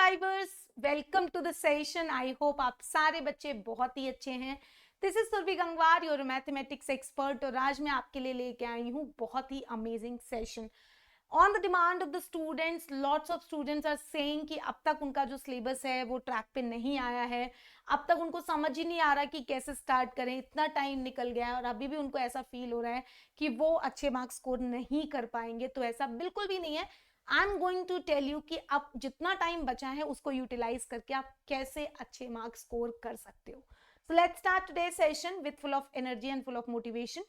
Subscribers, welcome to the session. I hope आप सारे बच्चे बहुत ही अच्छे हैं। This is Surabhi Gangwar, your mathematics expert, और आज मैं आपके लिए लेके आई हूँ बहुत ही amazing session on the demand of the students. Lots of students are saying कि अब तक उनका जो सिलेबस है वो ट्रैक पे नहीं आया है, अब तक उनको समझ ही नहीं आ रहा कि कैसे स्टार्ट करें, इतना टाइम निकल गया है और अभी भी उनको ऐसा फील हो रहा है कि वो अच्छे मार्क्स स्कोर नहीं कर पाएंगे। तो ऐसा बिल्कुल भी नहीं है। I am going to tell you कि अब जितना टाइम बचा है उसको यूटिलाइज करके आप कैसे अच्छे मार्क्स स्कोर कर सकते हो। So let's start today's session with full of energy and full of motivation.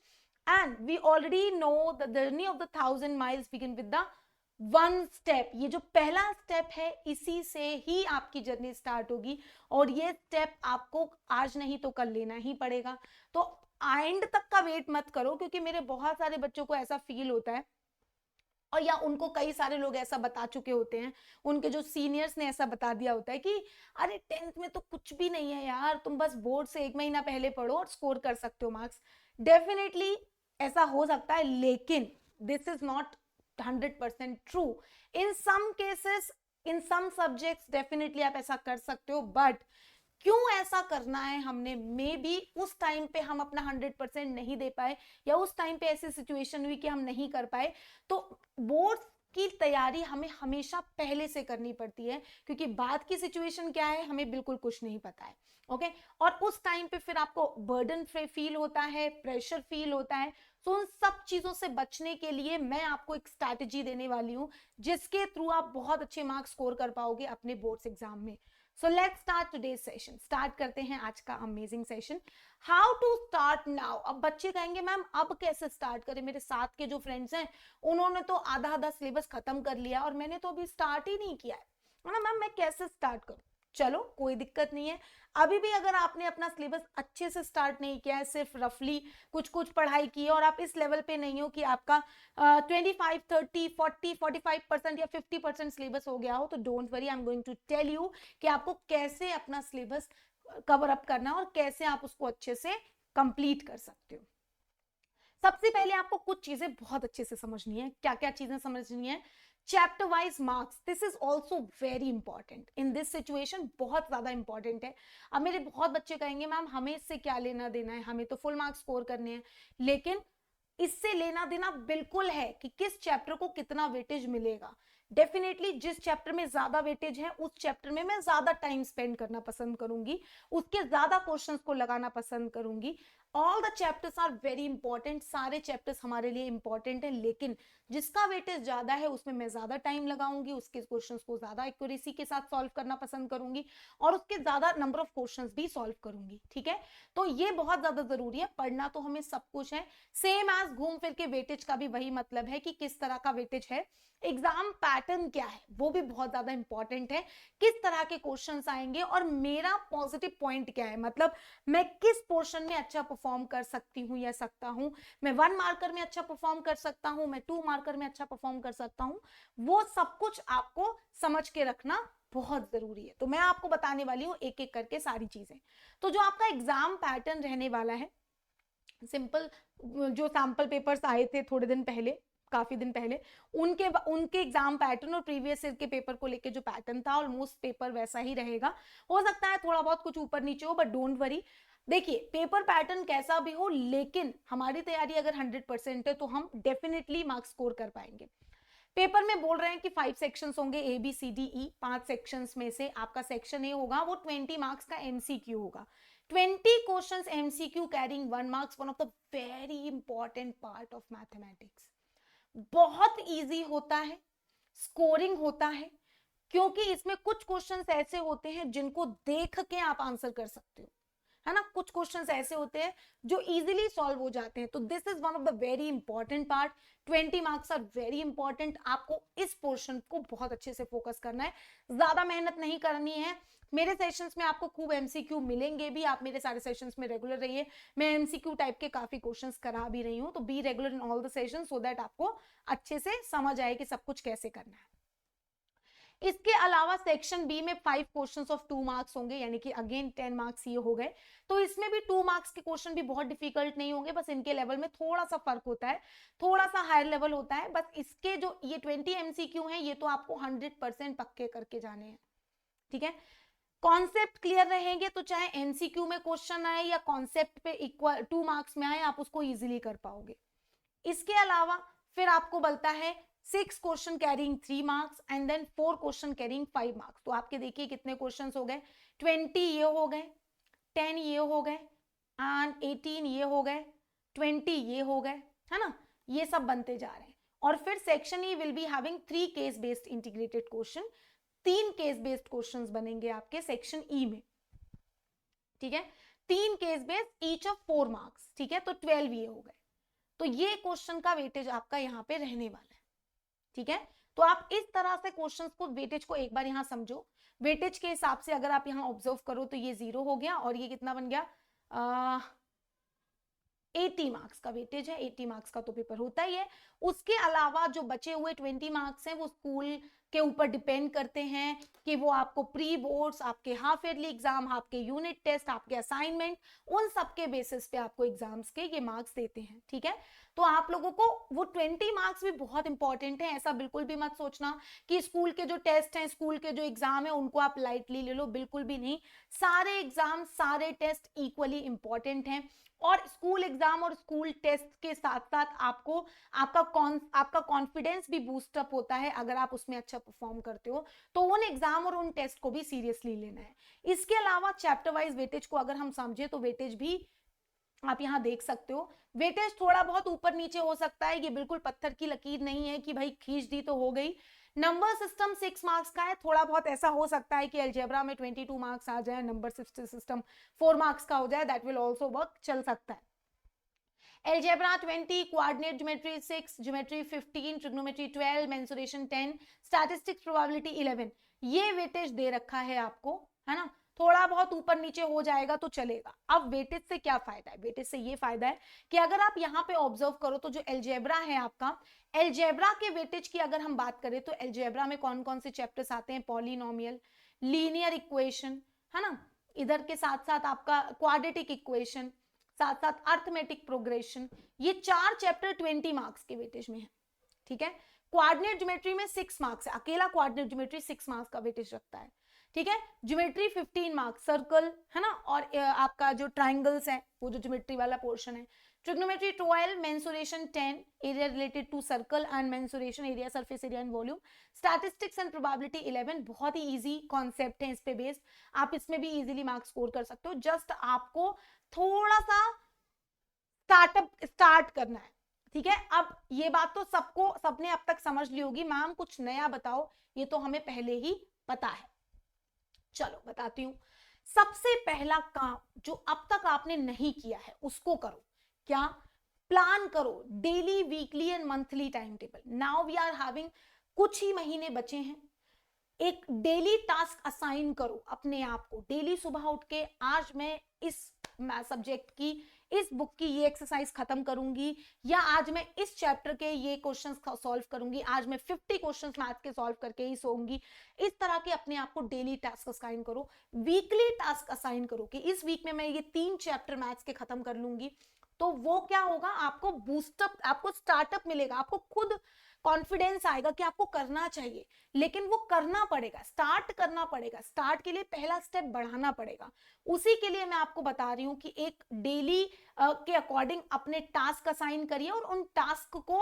And we already know the journey of the 1,000 miles begin with the one step. ये जो पहला स्टेप है इसी से ही आपकी जर्नी स्टार्ट होगी और ये स्टेप आपको आज नहीं तो कल लेना ही पड़ेगा। तो एंड तक का वेट मत करो, क्योंकि मेरे बहुत सारे बच्चों को ऐसा फील होता है और या उनको कई सारे लोग ऐसा बता चुके होते हैं, उनके जो सीनियर्स ने ऐसा बता दिया होता है कि अरे 10th में तो कुछ भी नहीं है यार, तुम बस बोर्ड से 1 महीना पहले पढ़ो और स्कोर कर सकते हो मार्क्स। डेफिनेटली ऐसा हो सकता है, लेकिन this is not 100% true. In some cases, in some subjects definitely आप ऐसा कर सकते हो, बट क्यों ऐसा करना है हमने, मे बी उस टाइम पे हम अपना 100% नहीं दे पाए या उस टाइम पे ऐसी सिचुएशन हुई कि हम नहीं कर पाए। तो बोर्ड की तैयारी हमें हमेशा पहले से करनी पड़ती है, क्योंकि बाद की सिचुएशन क्या है हमें बिल्कुल कुछ नहीं पता है। ओके, और उस टाइम पे फिर आपको बर्डन फील होता है, प्रेशर फील होता है। तो उन सब चीजों से बचने के लिए मैं आपको एक स्ट्रैटेजी देने वाली हूं, जिसके थ्रू आप बहुत अच्छे मार्क्स स्कोर कर पाओगे अपने बोर्ड्स एग्जाम में। So let's start today's session. Start करते हैं आज का amazing session. How to start now. अब बच्चे कहेंगे मैम अब कैसे स्टार्ट करें, मेरे साथ के जो फ्रेंड्स हैं उन्होंने तो आधा आधा सिलेबस खत्म कर लिया और मैंने तो अभी स्टार्ट ही नहीं किया है ना मैम, मैं कैसे स्टार्ट करूं। चलो कोई दिक्कत नहीं है, अभी भी अगर आपने अपना सिलेबस अच्छे से स्टार्ट नहीं किया है, सिर्फ रफली कुछ कुछ पढ़ाई की है और आप इस लेवल पे नहीं हो कि आपका 25, 30, 40, 45% या 50% सिलेबस हो गया हो, तो don't worry, I am going to tell you कि आपको कैसे अपना सिलेबस कवर अप करना है और कैसे आप उसको अच्छे से कंप्लीट कर सकते हो। सबसे पहले आपको कुछ चीजें बहुत अच्छे से समझनी है। क्या क्या चीजें समझनी है? Chapter wise marks, this is also very important in this situation, बहुत ज्यादा इंपॉर्टेंट है। अब मेरे बहुत बच्चे कहेंगे मैम हमें इससे क्या लेना देना है, हमें तो फुल मार्क्स स्कोर करने हैं। लेकिन इससे लेना देना बिल्कुल है कि किस चैप्टर को कितना वेटेज मिलेगा। डेफिनेटली जिस चैप्टर में ज्यादा वेटेज है उस चैप्टर में मैं ज्यादा टाइम स्पेंड करना पसंद करूंगी, उसके ज्यादा क्वेश्चंस को लगाना पसंद करूंगी। All the chapters are very important, सारे चैप्टर्स हमारे लिए इंपॉर्टेंट है, लेकिन जिसका वेटेज ज्यादा है उसमें मैं ज्यादा टाइम लगाऊंगी, उसके क्वेश्चंस को ज्यादा एक्यूरेसी के साथ सॉल्व करना पसंद करूंगी और उसके ज्यादा नंबर ऑफ क्वेश्चंस भी सॉल्व करूंगी। ठीक है, तो ये बहुत ज्यादा जरूरी है। पढ़ना तो हमें सब कुछ है, सेम एज घूम फिर के वेटेज का भी वही मतलब है कि किस तरह का वेटेज है। एग्जाम पैटर्न क्या है वो भी बहुत ज्यादा इंपॉर्टेंट है, किस तरह के क्वेश्चंस आएंगे और मेरा पॉजिटिव पॉइंट क्या है, मतलब मैं किस पोर्शन में अच्छा परफॉर्म कर सकती हूँ या सकता हूँ। मैं 1 मार्कर में अच्छा परफॉर्म कर सकता हूँ, मैं 2 मार्कर में अच्छा परफॉर्म कर सकता हूँ। वो सब कुछ आपको समझ के रखना बहुत जरूरी है। तो मैं आपको बताने वाली हूँ एक एक करके सारी चीजें। तो जो आपका एग्जाम पैटर्न रहने वाला है, सिंपल, जो सैंपल पेपर्स आए थे थोड़े दिन पहले, काफी दिन पहले, उनके उनके एग्जाम पैटर्न और प्रीवियस ईयर के पेपर को लेके जो पैटर्न था ऑलमोस्ट पेपर वैसा ही रहेगा। हो सकता है थोड़ा बहुत कुछ ऊपर नीचे हो, बट डोंट वरी। देखिए पेपर पैटर्न कैसा भी हो, लेकिन हमारी तैयारी अगर 100% है तो हम डेफिनेटली मार्क्स स्कोर कर पाएंगे। पेपर में बोल रहे हैं कि 5 सेक्शंस होंगे, A B C D E. 5 sections में से आपका सेक्शन ए होगा, वो 20 मार्क्स का एमसीक्यू होगा। 20 questions MCQ carrying 1 marks, one of the very important part of mathematics. बहुत इजी होता है, स्कोरिंग होता है, क्योंकि इसमें कुछ क्वेश्चंस ऐसे होते हैं जिनको देख के आप आंसर कर सकते हो, है ना। कुछ क्वेश्चंस ऐसे होते हैं जो इजीली सॉल्व हो जाते हैं। तो this is one of the very important part. 20 marks are very important, आपको इस पोर्शन को बहुत अच्छे से फोकस करना है, ज्यादा मेहनत नहीं करनी है। मेरे सेशंस में आपको खूब एमसीक्यू मिलेंगे भी, आप मेरे सारे सेशंस में रेगुलर रहिए। मैं एमसीक्यू टाइप के काफी क्वेश्चंस करा भी रही हूँ, तो be regular in all the session so that आपको अच्छे से समझ आए कि सब कुछ कैसे करना है। इसके अलावा सेक्शन बी में 5 क्वेश्चंस ऑफ 2 मार्क्स होंगे, यानी कि अगेन 10 मार्क्स ये हो गए। तो इसमें भी 2 मार्क्स के क्वेश्चन भी बहुत डिफिकल्ट नहीं होंगे, बस इनके लेवल में थोड़ा सा फर्क होता है, थोड़ा सा हायर लेवल होता है। बस इसके जो ये 20 एमसीक्यू हैं ये तो आपको 100% पक्के करके जाने हैं। ठीक है। कॉन्सेप्ट क्लियर रहेंगे तो चाहे एमसीक्यू में क्वेश्चन आए या कॉन्सेप्ट पे इक्वल 2 मार्क्स में आए, आप उसको इजीली कर पाओगे। इसके अलावा फिर आपको बोलता है 6 question carrying 3 marks and then 4 question carrying 5 marks. तो आपके देखिए कितने क्वेश्चंस हो गए, 20 ये हो गए, 10 ये हो गए एंड 18 ये हो गए, 20 ये हो गए, है ना, ये सब बनते जा रहे हैं। और फिर section E will be having 3 case based integrated question, 3 case based questions बनेंगे आपके सेक्शन ई में, ठीक है, 3 case based each of 4 marks, ठीक है, तो 12 ये हो गए। तो ये क्वेश्चन का वेटेज आपका यहाँ पे रहने वाला है, ठीक है। तो आप इस तरह से क्वेश्चंस को, वेटेज को एक बार यहाँ समझो। वेटेज के हिसाब से अगर आप यहाँ ऑब्जर्व करो तो ये 0 हो गया और ये कितना बन गया, 80 मार्क्स का वेटेज है। 80 मार्क्स का तो पेपर होता ही है। उसके अलावा जो बचे हुए 20 मार्क्स हैं वो स्कूल के ऊपर डिपेंड करते हैं कि वो आपको प्री बोर्ड्स, आपके हाफ ईयरली एग्जाम, आपके यूनिट टेस्ट, आपके असाइनमेंट, उन सब के बेसिस पे आपको एग्जाम्स के ये मार्क्स देते हैं, ठीक है। तो आप लोगों को वो 20 मार्क्स भी बहुत इंपॉर्टेंट है। ऐसा बिल्कुल भी मत सोचना कि स्कूल के जो टेस्ट हैं, स्कूल के जो एग्जाम है उनको आप लाइटली ले लो, बिल्कुल भी नहीं। सारे एग्जाम, सारे टेस्ट इक्वली इंपॉर्टेंट हैं और स्कूल एग्जाम और स्कूल टेस्ट के साथ साथ आपको आपका कॉन्फिडेंस भी बूस्टअप होता है अगर आप उसमें अच्छा परफॉर्म करते हो। तो उन एग्जाम और उन टेस्ट को भी सीरियसली लेना है। इसके अलावा चैप्टर वाइज वेटेज को अगर हम समझे तो वेटेज भी आप यहाँ देख सकते हो। वेटेज थोड़ा बहुत ऊपर नीचे हो सकता है, ये बिल्कुल पत्थर की लकीर नहीं है कि भाई खींच दी तो हो गई। नंबर सिस्टम 6 मार्क्स का है। थोड़ा बहुत ऐसा हो सकता है कि अलजेब्रा में 22 मार्क्स आ जाए, नंबर सिस्टम 4 मार्क्स का हो जाए, दैट विल ऑल्सो वर्क, चल सकता है। Algebra 20, coordinate geometry 6, geometry 15, trigonometry 12, mensuration 10, statistics probability 11। ये वेटेज दे रखा है आपको, है ना। थोड़ा बहुत ऊपर नीचे हो जाएगा तो चलेगा। अब वेटेज से क्या फायदा है? वेटेज से ये फायदा है कि अगर आप यहाँ पे ऑब्जर्व करो तो जो एल्जेब्रा है आपका, एल्जेब्रा के वेटेज की अगर हम बात करें तो एल्जेब्रा में कौन कौन से चैप्टर्स आते हैं? पॉलिनोमियल, लीनियर इक्वेशन, है ना, इधर के साथ साथ आपका क्वाड्रेटिक इक्वेशन, साथ साथ अर्थमेटिक प्रोग्रेशन, ये 4 चैप्टर 20 मार्क्स के वेटेज में है, ठीक है। कोऑर्डिनेट ज्योमेट्री में 6 मार्क्स है, अकेला कोऑर्डिनेट ज्योमेट्री 6 मार्क्स का वेटेज रखता है, ठीक है। ज्योमेट्री 15 मार्क्स, सर्कल, है ना, और आपका जो ट्राइंगल्स है वो जो ज्योमेट्री वाला पोर्शन है। Trigonometry 12, mensuration 10, area related to circle and mensuration, area, surface area and volume. Statistics and probability 11, बहुत ही इजी कॉन्सेप्ट है, इस पे बेस्ड आप इसमें भी इजीली मार्क्स स्कोर कर सकते हो। जस्ट आपको थोड़ा सा स्टार्ट करना है, ठीक है। अब ये बात तो सबने अब तक समझ ली होगी, मैम कुछ नया बताओ, ये तो हमें पहले ही पता है। चलो बताती हूं। सबसे पहला काम जो अब तक आपने नहीं किया है उसको करो। क्या? प्लान करो daily, weekly and monthly time table. Now we are having, कुछ ही महीने बचे हैं। एक डेली टास्क असाइन करो अपने आप को। डेली सुबह उठ के आज मैं इस सब्जेक्ट की, इस बुक की ये एक्सरसाइज खत्म करूंगी, या आज मैं इस चैप्टर के ये क्वेश्चंस सॉल्व करूंगी, आज मैं 50 क्वेश्चंस मैथ के सॉल्व करके ही सोऊंगी। इस तरह के अपने आप को डेली टास्क असाइन करो। वीकली टास्क असाइन करो कि इस वीक में मैं ये 3 चैप्टर मैथ्स के खत्म कर लूंगी। तो वो क्या होगा, आपको बूस्टअप, आपको स्टार्टअप मिलेगा, आपको खुद कॉन्फिडेंस आएगा कि आपको करना चाहिए। लेकिन वो करना पड़ेगा, स्टार्ट करना पड़ेगा। स्टार्ट के लिए पहला स्टेप बढ़ाना पड़ेगा। उसी के लिए मैं आपको बता रही हूं कि एक डेली के अकॉर्डिंग अपने टास्क असाइन करिए और उन टास्क को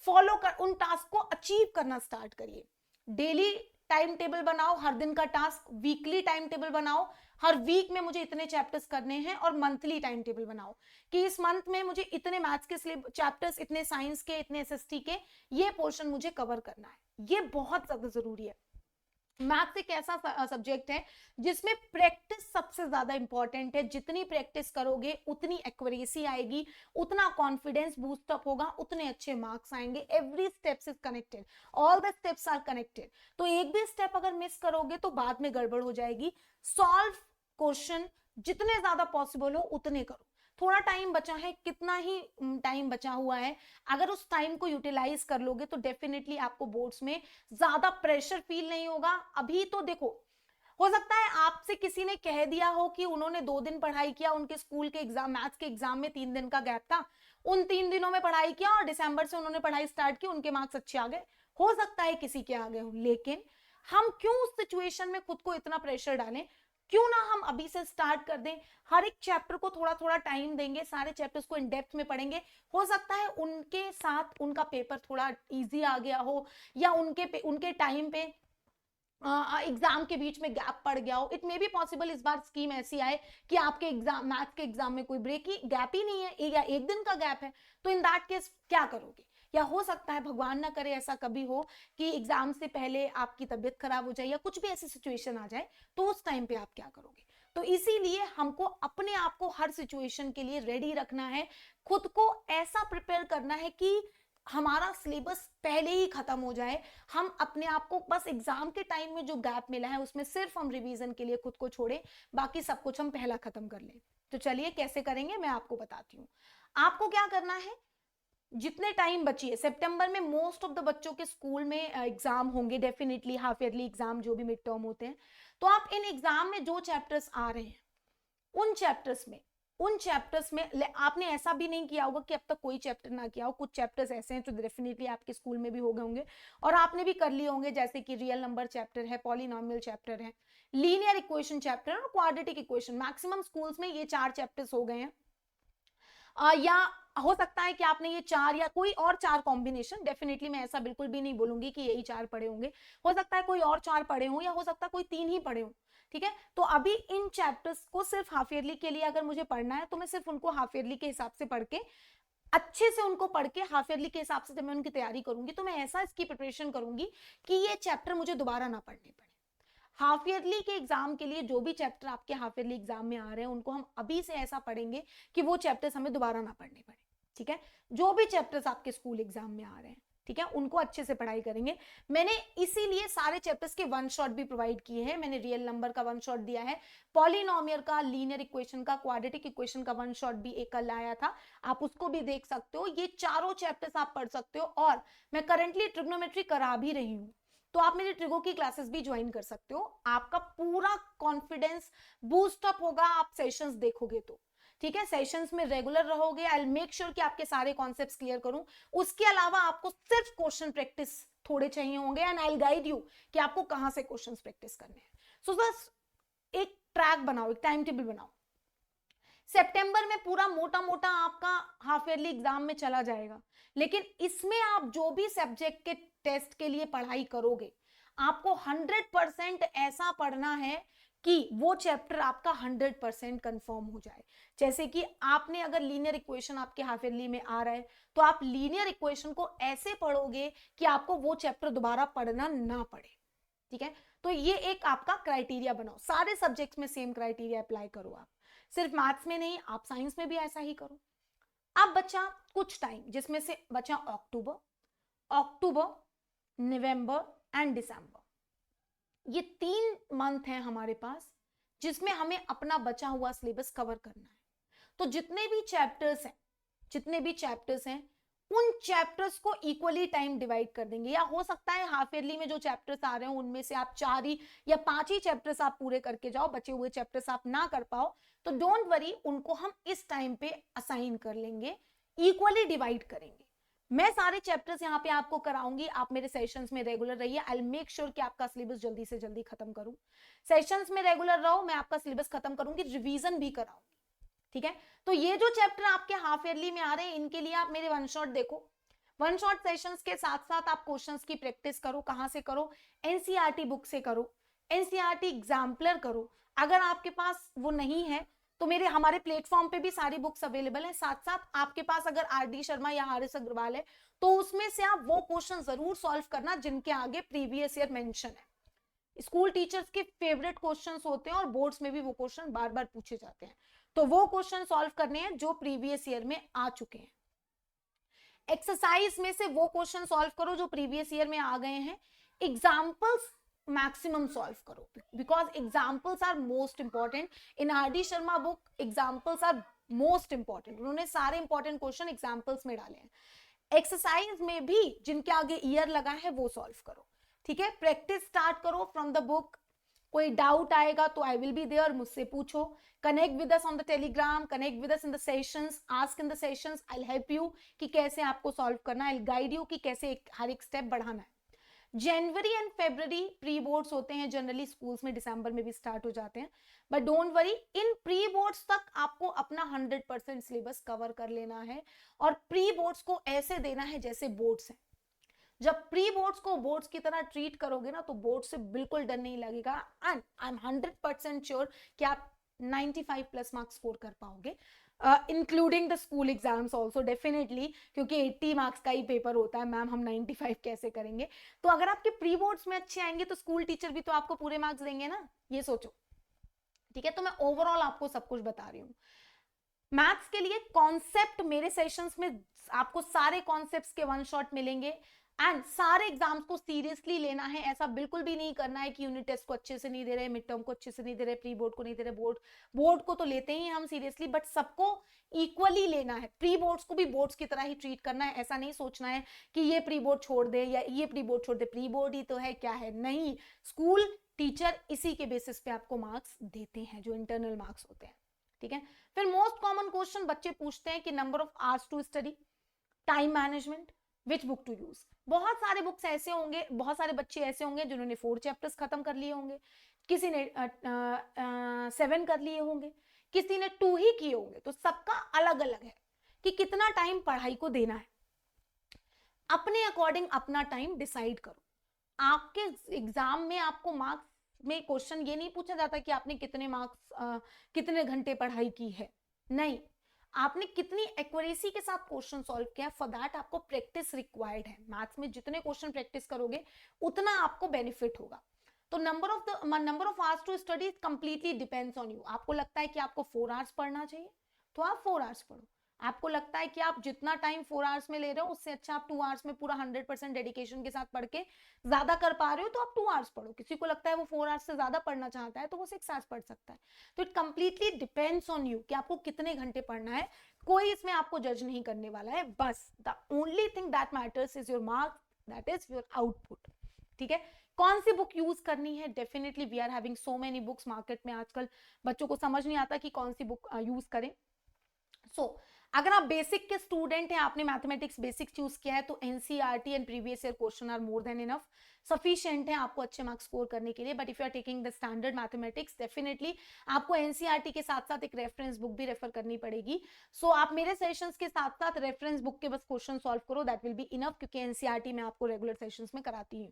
फॉलो कर, उन टास्क को अचीव करना स्टार्ट करिए। डेली टाइम टेबल बनाओ, हर दिन का टास्क। वीकली टाइम टेबल बनाओ, हर वीक में मुझे इतने चैप्टर्स करने हैं। और मंथली टाइम टेबल बनाओ कि इस मंथ में मुझे इतने मैथ्स के चैप्टर्स, इतने साइंस के, इतने एसएसटी के, ये पोर्शन मुझे कवर करना है। ये बहुत ज्यादा जरूरी है। मैथ्स एक ऐसा सब्जेक्ट है जिसमें प्रैक्टिस सबसे ज्यादा इंपॉर्टेंट है। जितनी प्रैक्टिस करोगे उतनी एक्यूरेसी आएगी, उतना कॉन्फिडेंस बूस्टअप होगा, उतने अच्छे मार्क्स आएंगे। Every steps is connected, all the steps are connected. तो एक भी स्टेप अगर मिस करोगे तो बाद में गड़बड़ हो जाएगी। सॉल्व क्वेश्चन जितने ज्यादा पॉसिबल हो उतने करो। थोड़ा टाइम बचा है, कितना ही टाइम बचा हुआ है, अगर उस टाइम को यूटिलाइज कर लोगे तो डेफिनेटली आपको बोर्ड्स में ज्यादा प्रेशर फील नहीं होगा। अभी तो देखो, हो सकता है आपसे किसी ने कह दिया हो कि उन्होंने 2 दिन पढ़ाई किया, उनके स्कूल के एग्जाम, मैथ्स के एग्जाम में 3 दिन का गैप था, उन 3 दिनों में पढ़ाई किया और दिसंबर से उन्होंने पढ़ाई स्टार्ट की, उनके मार्क्स अच्छे आ गए। हो सकता है किसी के आ गए हो, लेकिन हम क्यों उस सिचुएशन में खुद को इतना प्रेशर डालें, क्यों ना हम अभी से स्टार्ट कर दें, हर एक चैप्टर को थोड़ा थोड़ा टाइम देंगे, सारे चैप्टर्स को इन डेप्थ में पढ़ेंगे। हो सकता है उनके साथ उनका पेपर थोड़ा इजी आ गया हो, या उनके टाइम पे एग्जाम के बीच में गैप पड़ गया हो। इट मे बी पॉसिबल इस बार स्कीम ऐसी आए कि आपके एग्जाम, मैथ्स के एग्जाम में कोई ब्रेक ही गैप ही नहीं है, या एक दिन का गैप है, तो इन दैट केस क्या करोगे? या हो सकता है भगवान ना करे ऐसा कभी हो कि एग्जाम से पहले आपकी तबीयत खराब हो जाए या कुछ भी ऐसी सिचुएशन आ जाए, तो उस टाइम पे आप क्या करोगे? तो इसीलिए हमको अपने आप को हर सिचुएशन के लिए रेडी रखना है, खुद को ऐसा प्रिपेयर करना है कि हमारा सिलेबस पहले ही खत्म हो जाए, हम अपने आप को बस एग्जाम के टाइम में जो गैप मिला है उसमें सिर्फ हम रिवीजन के लिए खुद को छोड़ें, बाकी सब कुछ हम पहला खत्म कर लें। तो चलिए कैसे करेंगे मैं आपको बताती हूँ। आपको क्या करना है, जितने टाइम बची है, सितंबर में मोस्ट ऑफ द बच्चों के स्कूल में एग्जाम होंगे, डेफिनेटली हाफ ईयरली एग्जाम जो भी मिड टर्म होते हैं, तो आप इन एग्जाम में जो चैप्टर्स आ रहे हैं उन चैप्टर्स में आपने ऐसा भी नहीं किया होगा कि अब तक कोई चैप्टर ना किया हो। कुछ चैप्टर्स ऐसे हैं जो डेफिनेटली आपके स्कूल में भी हो गए होंगे और आपने भी कर लिए होंगे, जैसे कि रियल नंबर चैप्टर है, पॉलिनोमियल चैप्टर है, लीनियर इक्वेशन चैप्टर और क्वाड्रेटिक इक्वेशन। मैक्सिमम स्कूल्स में ये 4 चैप्टर्स हो गए हैं, या हो सकता है कि आपने ये 4 या कोई और 4 कॉम्बिनेशन, डेफिनेटली मैं ऐसा बिल्कुल भी नहीं बोलूंगी कि यही 4 पढ़े होंगे, हो सकता है कोई और 4 पढ़े हों, या हो सकता है कोई 3 ही पढ़े हों। ठीक है, तो अभी इन चैप्टर्स को सिर्फ हाफ ईयरली के लिए अगर मुझे पढ़ना है तो मैं सिर्फ उनको हाफ ईयरली के हिसाब से पढ़ के, अच्छे से उनको पढ़ के हाफ ईयरली के हिसाब से जब मैं उनकी तैयारी करूंगी तो मैं ऐसा इसकी प्रिपरेशन करूंगी कि ये चैप्टर मुझे दोबारा ना पढ़ने पड़े। हाफ ईयरली के एग्जाम के लिए जो भी चैप्टर आपके हाफ ईयरली एग्जाम में आ रहे हैं उनको हम अभी से ऐसा पढ़ेंगे कि वो चैप्टर्स हमें दोबारा ना पढ़ने पड़े। ठीक है, जो भी चैप्टर्स आपके स्कूल एग्जाम में आ रहे हैं, ठीक है, उनको अच्छे से पढ़ाई करेंगे। मैंने इसीलिए सारे चैप्टर्स के वन शॉट भी प्रोवाइड किए हैं। मैंने रियल नंबर का वन शॉट दिया है, पॉलिनोमियल का, लीनियर इक्वेशन का, क्वाड्रेटिक इक्वेशन का वन शॉट भी एक कल आया था, आप उसको भी देख सकते हो। ये चारों चैप्टर्स आप पढ़ सकते हो, और मैं करंटली ट्रिग्नोमेट्री करा भी रही हूँ, तो आप मेरी ट्रिगो की क्लासेस भी ज्वाइन कर सकते हो। आपका पूरा कॉन्फिडेंस बूस्ट अप होगा आप सेशंस देखोगे तो। ठीक है, सेशंस में रेगुलर रहोगे, आई विल मेक श्योर कि आपके सारे कॉन्सेप्ट्स क्लियर करूं। उसके अलावा आपको सिर्फ क्वेश्चन प्रैक्टिस थोड़े चाहिए होंगे, and I will guide you कि आपको कहां से क्वेश्चंस प्रैक्टिस करने हैं। सो बस एक ट्रैक बनाओ, एक टाइम टेबल बनाओ। सितंबर में पूरा मोटा मोटा आपका हाफ ईयरली एग्जाम में चला जाएगा, लेकिन इसमें आप जो भी सब्जेक्ट के टेस्ट के लिए पढ़ाई करोगे, आपको 100% ऐसा पढ़ना है कि वो चैप्टर आपका 100% कंफर्म हो जाए। जैसे कि आपने अगर लीनियर इक्वेशन आपके हाफ ईयरली में आ रहा है, तो आप लीनियर इक्वेशन को ऐसे पढ़ोगे कि आपको वो चैप्टर दोबारा पढ़ना ना पड़े। ठीक है, तो ये एक आपका क्राइटेरिया बनाओ, सारे सब्जेक्ट्स में सेम क्राइटेरिया अप्लाई करो। आप सिर्फ मैथ्स में नहीं, आप साइंस में भी ऐसा ही करो। अब बचा कुछ टाइम, जिसमें से बचा अक्टूबर, नवंबर एंड दिसंबर। ये 3 मंथ हैं हमारे पास, जिसमें हमें अपना बचा हुआ सिलेबस कवर करना है। तो जितने भी चैप्टर्स हैं उन चैप्टर्स को इक्वली टाइम डिवाइड कर देंगे, या हो सकता है हाफ ईयरली में जो चैप्टर्स आ रहे हैं उनमें से आप 4 ही या 5 ही चैप्टर्स आप पूरे करके जाओ, बचे हुए चैप्टर्स आप ना कर पाओ, तो डोंट वरी, उनको हम इस टाइम पे असाइन कर लेंगे, इक्वली डिवाइड करेंगे। मैं सारे चैप्टर्स यहाँ पे आपको कराऊंगी, आप मेरे सेशंस में रेगुलर रहिए। आई विल मेक श्योर कि आपका सिलेबस जल्दी से जल्दी खत्म करूं। सेशंस में रेगुलर रहो, मैं आपका सिलेबस खत्म करूंगी, रिवीजन भी कराऊंगी। ठीक है, तो ये जो चैप्टर आपके हाफ ईयरली में आ रहे हैं, इनके लिए आप मेरे वन शॉट देखो। वन शॉट सेशंस के साथ साथ आप क्वेश्चंस की प्रैक्टिस करो। कहां से करो? एनसीईआरटी बुक से करो, एनसीईआरटी एग्जाम्पलर करो। अगर आपके पास वो नहीं है तो हमारे प्लेटफॉर्म पे भी सारी बुक्स अवेलेबल है। साथ साथ आपके पास अगर आरडी शर्मा या आर एस अग्रवाल है तो उसमें से आप वो क्वेश्चन जरूर सॉल्व करना जिनके आगे प्रीवियस ईयर मेंशन है। स्कूल टीचर्स के फेवरेट क्वेश्चंस होते हैं और बोर्ड्स में भी वो क्वेश्चन बार बार पूछे जाते हैं, तो वो क्वेश्चन सॉल्व करने हैं जो प्रीवियस ईयर में आ चुके हैं। एक्सरसाइज में से वो क्वेश्चन सॉल्व करो जो प्रीवियस ईयर में आ गए हैं। एग्जाम्पल्स मैक्सिमम सॉल्व करो, because examples are most important. In RD Sharma book examples are most important, उन्होंने सारे इंपॉर्टेंट क्वेश्चन एग्जाम्पल्स में डाले हैं। एक्सरसाइज में भी जिनके आगे ईयर लगा है वो सॉल्व करो। ठीक है, प्रैक्टिस स्टार्ट करो फ्रॉम द बुक। कोई डाउट आएगा तो आई विल बी देयर, मुझसे पूछो। Connect with us on the Telegram, connect with us in the sessions, ask in the sessions, I will help you कि कैसे आपको सॉल्व करना है, आई विल गाइड यू कि कैसे हर एक स्टेप बढ़ाना है। जनवरी एंड फेब्रुवरी प्री बोर्ड्स होते हैं, जनरली स्कूल्स में दिसंबर में भी स्टार्ट हो जाते हैं, but don't worry, in pre boards तक आपको अपना 100% सिलेबस कवर कर लेना है और प्री बोर्ड्स को ऐसे देना है जैसे बोर्ड्स हैं। जब प्री बोर्ड्स को बोर्ड्स की तरह ट्रीट करोगे ना तो बोर्ड से बिल्कुल डर नहीं लगेगा एंड आई एम 100% श्योर कि आप 95 प्लस मार्क्स स्कोर कर पाओगे, including the school exams also definitely, क्योंकि 80 मार्क्स का ही पेपर होता है मैम, हम 95 कैसे करेंगे। तो अगर आपके प्री बोर्ड्स में अच्छे आएंगे तो स्कूल टीचर भी तो आपको पूरे मार्क्स देंगे ना, ये सोचो, ठीक है। तो मैं ओवरऑल आपको सब कुछ बता रही हूँ। मैथ्स के लिए कॉन्सेप्ट मेरे सेशंस में आपको सारे कॉन्सेप्ट्स के वन शॉट मिलेंगे एंड सारे एग्जाम्स को सीरियसली लेना है। ऐसा बिल्कुल भी नहीं करना है कि यूनिट टेस्ट को अच्छे से नहीं दे रहे, मिड टर्म को अच्छे से नहीं दे रहे, प्री बोर्ड को नहीं दे रहे, बोर्ड को तो लेते ही हम सीरियसली, बट सबको इक्वली लेना है। प्री बोर्ड्स को भी बोर्ड्स की तरह ही ट्रीट करना है। ऐसा नहीं सोचना है कि ये प्री बोर्ड छोड़ दे या ये प्री बोर्ड छोड़ दे, प्री बोर्ड ही तो है, क्या है, नहीं। स्कूल टीचर इसी के बेसिस पे आपको मार्क्स देते हैं, जो इंटरनल मार्क्स होते हैं, ठीक है। फिर मोस्ट कॉमन क्वेश्चन बच्चे पूछते हैं कि number of hours to study, time management, which book to use. बहुत सारे बुक्स ऐसे होंगे, बहुत सारे बच्चे ऐसे होंगे जिन्होंने 4 चैप्टर्स खत्म कर लिए होंगे, किसी ने 7 कर लिए होंगे, किसी ने 2 ही किए होंगे। तो सबका अलग अलग है कि कितना टाइम पढ़ाई को देना है। अपने अकॉर्डिंग अपना टाइम डिसाइड करो। आपके एग्जाम में आपको मार्क्स में क्वेश्चन ये नहीं पूछा जाता कि आपने कितने मार्क्स कितने घंटे पढ़ाई की है, नहीं, आपने कितनी एक्यूरेसी के साथ क्वेश्चन सॉल्व किया। फॉर दैट आपको प्रैक्टिस रिक्वायर्ड है। मैथ्स में जितने क्वेश्चन प्रैक्टिस करोगे उतना आपको बेनिफिट होगा। तो number of hours to study completely depends on you. आपको लगता है कि आपको 4 आवर्स पढ़ना चाहिए तो आप 4 आवर्स पढ़ो। आपको लगता है कि आप जितना टाइम 4 आवर्स में ले रहे हो उससे अच्छा आप 2 आवर्स में पूरा 100% डेडिकेशन के साथ पढ़ के ज्यादा कर पा रहे हो तो आप 2 आवर्स पढ़ो। किसी को लगता है वो 4 आवर्स से ज्यादा पढ़ना चाहता है तो वो 6 आवर्स पढ़ सकता है। तो it completely depends on you कि आपको कितने घंटे पढ़ना है। कोई इसमें आपको जज नहीं करने वाला है। बस the only thing that matters is your marks, that is your output, ठीक है। कौन सी बुक यूज करनी है, definitely we are having so many books market में। आजकल बच्चों को समझ नहीं आता कि कौन सी बुक यूज करें। अगर आप बेसिक के स्टूडेंट हैं, आपने मैथमेटिक्स बेसिक चूज किया है तो NCERT and previous year question are more than enough, sufficient है आपको अच्छे मार्क्स स्कोर करने के लिए। But if you are taking the standard mathematics, definitely आपको एनसीईआरटी के साथ साथ एक रेफरेंस बुक भी रेफर करनी पड़ेगी। सो आप मेरे सेशंस के साथ साथ रेफरेंस बुक के बस क्वेश्चन सॉल्व करो, दैट विल बी इनफ, क्योंकि एनसीईआरटी में आपको रेगुलर सेशंस में कराती हूँ,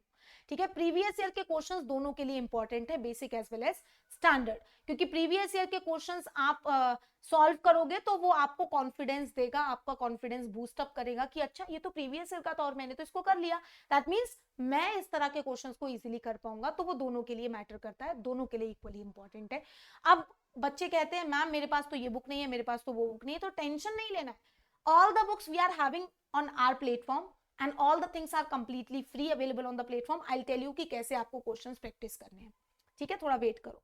ठीक है। प्रीवियस ईयर के क्वेश्चंस दोनों के लिए इंपॉर्टेंट है, basic as well as standard, क्योंकि प्रीवियस ईयर के क्वेश्चंस आप सॉल्व करोगे तो वो आपको कॉन्फिडेंस देगा, आपका कॉन्फिडेंस बूस्ट अप करेगा कि अच्छा ये तो प्रीवियस ईयर का था और मैंने तो इसको कर लिया, दैट मींस मैं इस तरह के क्वेश्चंस को इजीली कर पाऊंगा। तो वो दोनों के लिए मैटर करता है, दोनों के लिए इक्वली इंपॉर्टेंट है। अब बच्चे कहते हैं मैम मेरे पास तो ये बुक नहीं है, मेरे पास तो वो बुक नहीं है, तो टेंशन नहीं लेना है। All the books we are having on our platform and all the things are completely free available on the platform. I will tell you कि कैसे आपको क्वेश्चंस प्रैक्टिस करने हैं, ठीक है। थोड़ा वेट करो।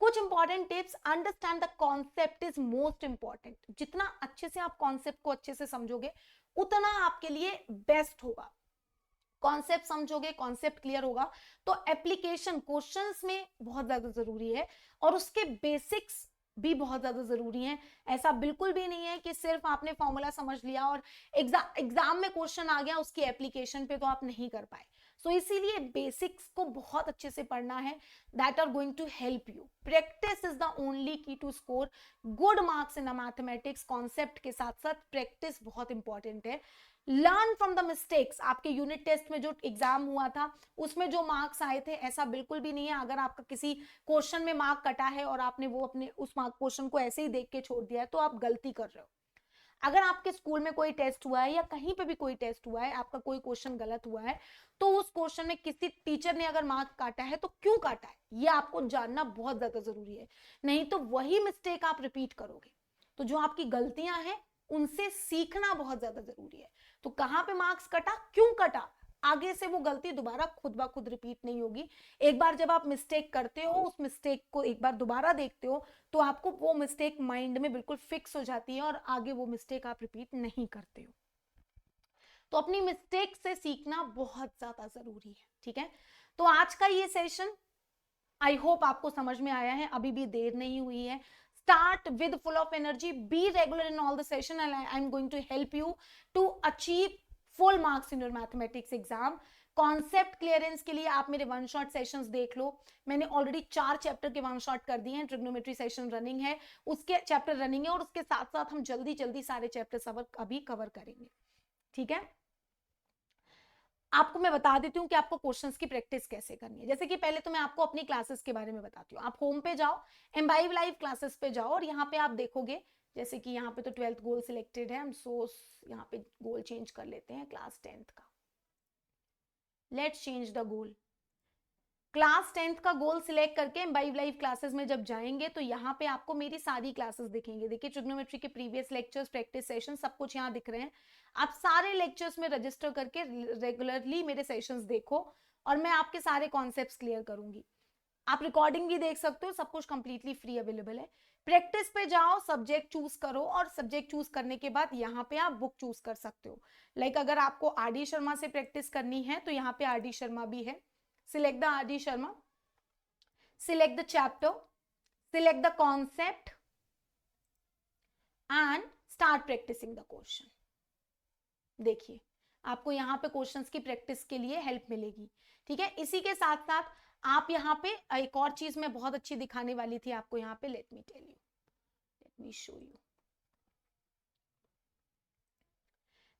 कुछ important tips, understand the concept is most important. जितना अच्छे से आप कॉन्सेप्ट को अच्छे से समझोगे उतना आपके लिए बेस्ट होगा। कॉन्सेप्ट समझोगे, कॉन्सेप्ट क्लियर होगा तो एप्लीकेशन क्वेश्चंस में बहुत ज्यादा जरूरी है और उसके बेसिक्स भी बहुत ज्यादा जरूरी है। ऐसा बिल्कुल भी नहीं है कि सिर्फ आपने फॉर्मूला समझ लिया और एग्जाम में क्वेश्चन आ गया उसकी एप्लीकेशन पे तो आप नहीं कर पाए। सो इसीलिए बेसिक्स को बहुत अच्छे से पढ़ना है, that are going to help you. Practice is the only key to score good marks in the mathematics. Concept के साथ साथ प्रैक्टिस बहुत इंपॉर्टेंट है। Learn from the mistakes. आपके यूनिट टेस्ट में जो एग्जाम हुआ था उसमें जो मार्क्स आए थे, ऐसा बिल्कुल भी नहीं है अगर आपका किसी क्वेश्चन में मार्क कटा है और आपने वो अपने उस मार्क क्वेश्चन को ऐसे ही देख के छोड़ दिया है तो आप गलती कर रहे हो। अगर आपके स्कूल में कोई टेस्ट हुआ है या कहीं पे भी कोई टेस्ट हुआ है, आपका कोई क्वेश्चन गलत हुआ है तो उस क्वेश्चन में किसी टीचर ने अगर मार्क काटा है तो क्यों काटा है ये आपको जानना बहुत ज्यादा जरूरी है। नहीं तो वही मिस्टेक आप रिपीट करोगे। तो जो आपकी गलतियां हैं उनसे सीखना बहुत ज्यादा जरूरी है। तो कहां पे मार्क्स कटा, क्यों कटा, आगे से वो गलती दोबारा खुद ब खुद रिपीट नहीं होगी। एक बार जब आप मिस्टेक करते हो, उस मिस्टेक को एक बार दोबारा देखते हो तो आपको वो मिस्टेक माइंड में बिल्कुल फिक्स हो जाती है और आगे वो मिस्टेक आप रिपीट नहीं करते हो। तो अपनी मिस्टेक से सीखना बहुत ज्यादा जरूरी है, ठीक है। तो आज का ये सेशन आई होप आपको समझ में आया है, अभी भी देर नहीं हुई है। Start with full of energy, be regular in all the session and I'm going to help you to achieve full marks in your mathematics exam. Concept clearance के लिए आप मेरे वन शॉट सेशंस देख लो, मैंने ऑलरेडी 4 चैप्टर के one shot कर दिए हैं, ट्रिग्नोमेट्री सेशन रनिंग है, उसके चैप्टर रनिंग है, और उसके साथ साथ हम जल्दी जल्दी सारे चैप्टर अभी कवर करेंगे, ठीक है। आपको मैं बता देती हूँ कि आपको क्वेश्चंस की प्रैक्टिस कैसे करनी है। जैसे कि पहले तो मैं आपको अपनी क्लासेस के बारे में बताती हूँ। आप होम पे जाओ, एम्बाइव लाइव क्लासेस पे जाओ, और यहाँ पे आप देखोगे जैसे कि यहाँ पे तो 12th गोल सिलेक्टेड है, हम यहाँ पे गोल चेंज कर लेते हैं क्लास 10th का। Let's change the goal. Class 10th का गोल सिलेक्ट करके एम्बाइव लाइव क्लासेस में जब जाएंगे तो यहाँ पे आपको मेरी सारी क्लासेस दिखेंगे। देखिए ट्रिग्नोमेट्री के प्रीवियस लेक्चर्स, प्रैक्टिस सेशन, सब कुछ यहाँ दिख रहे हैं। आप सारे लेक्चर्स में रजिस्टर करके रेगुलरली मेरे सेशंस देखो, और मैं आपके सारे कॉन्सेप्ट्स क्लियर करूंगी। आप रिकॉर्डिंग भी देख सकते हो, सब कुछ कंप्लीटली फ्री अवेलेबल है। प्रैक्टिस पे जाओ, सब्जेक्ट चूज करो, और सब्जेक्ट चूज करने के बाद यहाँ पे आप बुक चूज कर सकते हो। लाइक अगर आपको आर.डी. शर्मा से प्रैक्टिस करनी है तो यहाँ पे आर.डी. शर्मा भी है। Select the R.D. Sharma, select the chapter, select the concept and start practicing the question. देखिए आपको यहाँ पे क्वेश्चंस की प्रैक्टिस के लिए हेल्प मिलेगी, ठीक है। इसी के साथ साथ आप यहाँ पे एक और चीज मैं बहुत अच्छी दिखाने वाली थी आपको यहाँ पे, let me tell you, let me show you.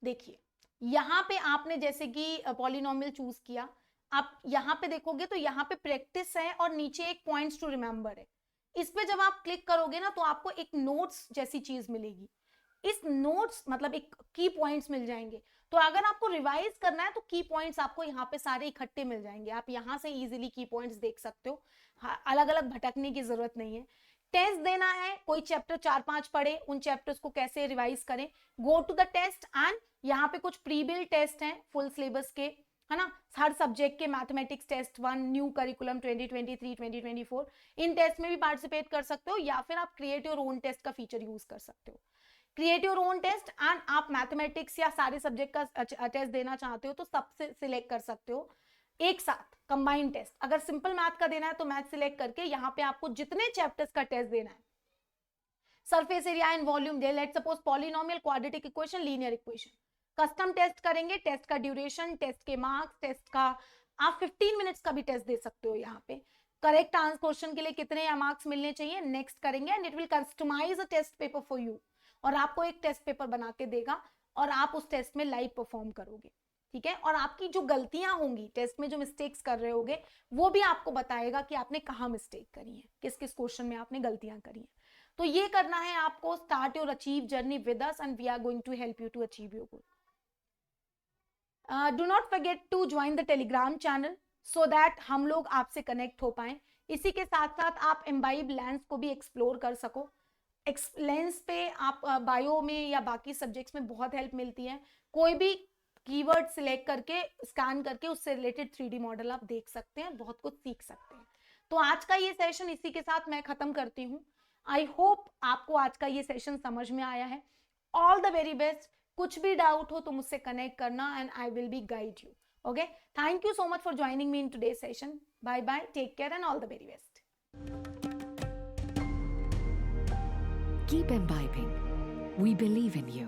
देखिए यहाँ पे आपने जैसे कि पॉलिनोमियल चूज किया, आप यहाँ पे देखोगे तो यहाँ पे प्रैक्टिस है और नीचे एक पॉइंट्स टू रिमेंबर है। इस पे जब आप क्लिक करोगे ना तो आपको एक नोट्स जैसी चीज मिलेगी। इस नोट्स मतलब एक की पॉइंट्स मिल जाएंगे। तो अगर आपको रिवाइज करना है तो की पॉइंट्स आपको यहाँ पे सारे इकट्ठे मिल जाएंगे। आप यहाँ से इजीली की पॉइंट्स देख सकते हो, अलग अलग भटकने की जरूरत नहीं है। टेस्ट देना है, कोई चैप्टर 4-5 पढ़े, उन चैप्टर्स को कैसे रिवाइज करें, go to the test. And यहाँ पे कुछ प्री बिल्ड टेस्ट हैं फुल सिलेबस के, है ना, हर सब्जेक्ट के। Mathematics test 1, new curriculum 2023-2024, in test में भी पार्टिसिपेट कर सकते हो, या फिर आप क्रिएट योर ओन टेस्ट का फीचर यूज कर सकते हो। Create your own test and आप मैथमेटिक्स या सारे सब्जेक्ट का टेस्ट देना चाहते हो तो सबसे सिलेक्ट कर सकते हो एक साथ कंबाइंड टेस्ट। अगर सिंपल मैथ का देना है तो मैथ सिलेक्ट करके यहाँ पे आपको जितने चैप्टर्स का टेस्ट देना है, सरफेस एरिया एंड वॉल्यूम दे, let's suppose polynomial, quadratic equation, linear equation, custom test करेंगे। टेस्ट का ड्यूरेशन, टेस्ट के मार्क्स, टेस्ट का आप 15 मिनट्स का भी टेस्ट दे सकते हो यहाँ पे। करेक्ट आंसर क्वेश्चन के लिए कितने या मार्क्स मिलने चाहिए, नेक्स्ट करेंगे, and it will customize a test paper for you. और आपको एक टेस्ट पेपर बना के देगा और आप उस टेस्ट में लाइव परफॉर्म करोगे, ठीक है। और आपकी जो गलतियां होंगी टेस्ट में, जो मिस्टेक्स कर रहे होगे, वो भी आपको बताएगा कि आपने कहाँ मिस्टेक करी है, किस किस क्वेश्चन में आपने गलतियां करी है। तो ये करना है आपको। Start your achieve journey with us and we are going to help you to achieve your goal. Do not forget to join the Telegram channel so that हम लोग आपसे कनेक्ट हो पाए। इसी के साथ साथ आप एम्बाइब लेंस को भी एक्सप्लोर कर सको। लेंस पे आप बायो में या बाकी सब्जेक्ट्स में बहुत हेल्प मिलती है। कोई भी कीवर्ड सिलेक्ट करके स्कैन करके उससे रिलेटेड 3D मॉडल आप देख सकते हैं, बहुत कुछ सीख सकते हैं। तो आज का ये सेशन इसी के साथ मैं खत्म करती हूँ। आई होप आपको आज का ये सेशन समझ में आया है। All the very best. कुछ भी डाउट हो तो मुझसे कनेक्ट करना and I will be guide you. Okay, thank you so much for joining me in today session. Bye bye, take care and all the very best. Keep imbibing. We believe in you.